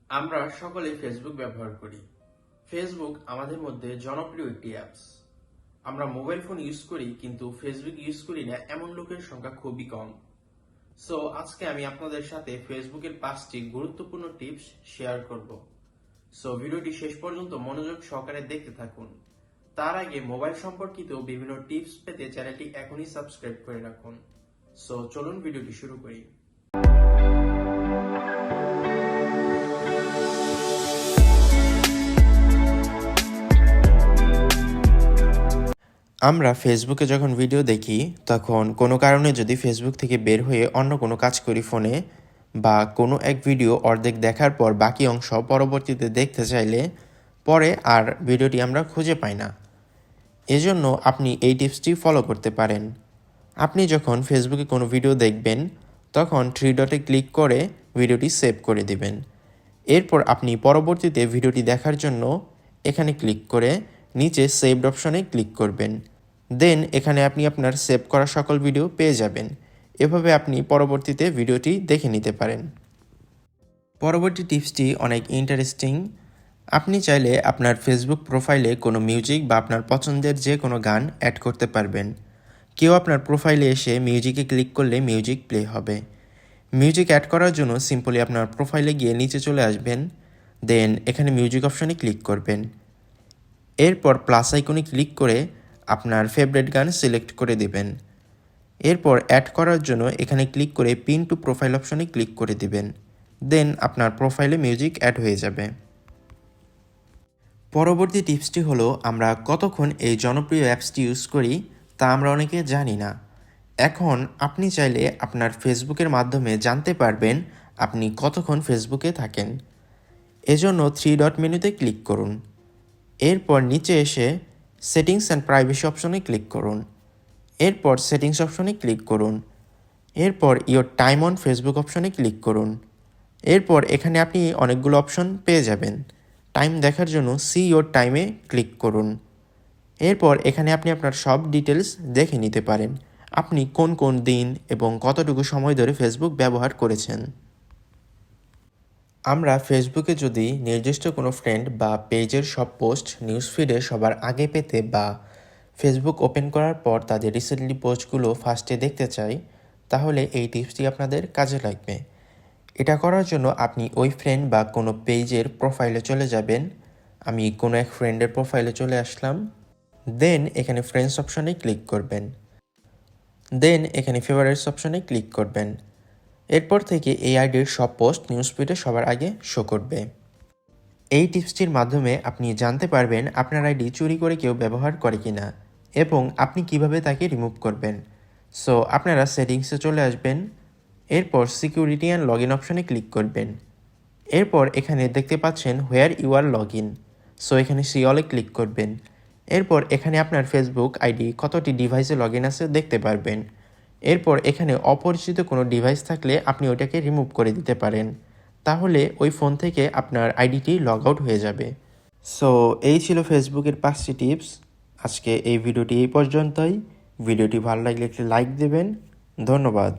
আমরা সকলেই ফেসবুক ব্যবহার করি। ফেসবুক আমাদের মধ্যে জনপ্রিয় একটি অ্যাপস। আমরা মোবাইল ফোন ইউজ করি কিন্তু ফেসবুক ইউজ করি না এমন লোকের সংখ্যা খুবই কম। সো আজকে আমি আপনাদের সাথে ফেসবুকের 5টি গুরুত্বপূর্ণ টিপস শেয়ার করব। সো ভিডিওটি শেষ পর্যন্ত মনোযোগ সহকারে দেখতে থাকুন। তার আগে মোবাইল সম্পর্কিত বিভিন্ন টিপস পেতে চ্যানেলটি এখনই সাবস্ক্রাইব করে রাখুন। সো চলুন ভিডিওটি শুরু করি। আমরা ফেসবুকে যখন ভিডিও দেখি তখন কোনো কারণে যদি ফেসবুক থেকে বের হয়ে অন্য কোনো কাজ করি ফোনে, বা কোনো এক ভিডিও অর্ধেক দেখার পর বাকি অংশ পরবর্তীতে দেখতে চাইলে পরে আর ভিডিওটি আমরা খুঁজে পাই না। এজন্য আপনি এই টিপসটি ফলো করতে পারেন। আপনি যখন ফেসবুকে কোনো ভিডিও দেখবেন তখন 3 ডটে ক্লিক করে ভিডিওটি সেভ করে দিবেন। এরপর আপনি পরবর্তীতে ভিডিওটি দেখার জন্য এখানে ক্লিক করে নিচে সেভড অপশনে ক্লিক করবেন। দেন এখানে আপনি আপনার সেভ করা সকল ভিডিও পেয়ে যাবেন। এভাবে আপনি পরবর্তীতে ভিডিওটি দেখে নিতে পারেন। পরবর্তী টিপসটি অনেক ইন্টারেস্টিং। আপনি চাইলে আপনার ফেসবুক প্রোফাইলে কোনো মিউজিক বা আপনার পছন্দের যে কোনো গান অ্যাড করতে পারবেন। কেউ আপনার প্রোফাইলে এসে মিউজিকে ক্লিক করলে মিউজিক প্লে হবে। মিউজিক অ্যাড করার জন্য সিম্পলি আপনার প্রোফাইলে গিয়ে নিচে চলে আসবেন। দেন এখানে মিউজিক অপশনে ক্লিক করবেন। এরপর প্লাস আইকনে ক্লিক করে আপনার ফেভারিট গান সিলেক্ট করে দিবেন। এরপর অ্যাড করার জন্য এখানে ক্লিক করে পিন টু প্রোফাইল অপশনে ক্লিক করে দিবেন। দেন আপনার প্রোফাইলে মিউজিক অ্যাড হয়ে যাবে। পরবর্তী টিপসটি হলো, আমরা কতক্ষণ এই জনপ্রিয় অ্যাপসটি ইউজ করি তা আমরা অনেকে জানি না। এখন আপনি চাইলে আপনার ফেসবুকের মাধ্যমে জানতে পারবেন আপনি কতক্ষণ ফেসবুকে থাকেন। এজন্য 3 ডট মেনুতে ক্লিক করুন। এরপর নিচে এসে সেটিংস অ্যান্ড প্রাইভেসি অপশনে ক্লিক করুন। এরপর সেটিংস অপশনে ক্লিক করুন। এরপর ইওর টাইম অন ফেসবুক অপশনে ক্লিক করুন। এরপর এখানে আপনি অনেকগুলো অপশন পেয়ে যাবেন। টাইম দেখার জন্য সি ইওর টাইমে ক্লিক করুন। এরপর এখানে আপনি আপনার সব ডিটেলস দেখে নিতে পারেন, আপনি কোন কোন দিন এবং কতটুকু সময় ধরে ফেসবুক ব্যবহার করেছেন। আমরা ফেসবুকে যদি নির্দিষ্ট কোনো ফ্রেন্ড বা পেজের সব পোস্ট নিউজ ফিডে সবার আগে পেতে বা ফেসবুক ওপেন করার পর তাদের রিসেন্টলি পোস্টগুলো ফার্স্টে দেখতে চাই, তাহলে এই টিপসটি আপনাদের কাজে লাগবে। এটা করার জন্য আপনি ওই ফ্রেন্ড বা কোনো পেজের প্রোফাইলে চলে যাবেন। আমি কোনো এক ফ্রেন্ডের প্রোফাইলে চলে আসলাম। দেন এখানে ফ্রেন্ডস অপশনে ক্লিক করবেন। দেন এখানে ফেভারিটস অপশনে ক্লিক করবেন। এরপর থেকে এই আইডির সব পোস্ট নিউজ ফিডে সবার আগে শো করবে। এই টিপসটির মাধ্যমে আপনি জানতে পারবেন আপনার আইডি চুরি করে কেউ ব্যবহার করে কিনা এবং আপনি কিভাবে তাকে রিমুভ করবেন। সো আপনারা সেটিংসে চলে আসবেন। এরপর সিকিউরিটি অ্যান্ড লগ ইন অপশনে ক্লিক করবেন। এরপর এখানে দেখতে পাচ্ছেন where you are log in. So এখানে সি অলে ক্লিক করবেন। এরপর এখানে আপনার ফেসবুক আইডি কতটি ডিভাইসে লগ ইন আছে দেখতে পারবেন। এরপর এখানে অপরিচিত কোনো ডিভাইস থাকলে আপনি ওটাকে রিমুভ করে দিতে পারেন। তাহলে ওই ফোন থেকে আপনার আইডিটি লগ আউট হয়ে যাবে। সো এই ছিল ফেসবুকের 5টি টিপস। আজকে এই ভিডিওটি এই পর্যন্তই। ভিডিওটি ভালো লাগলে একটি লাইক দেবেন। ধন্যবাদ।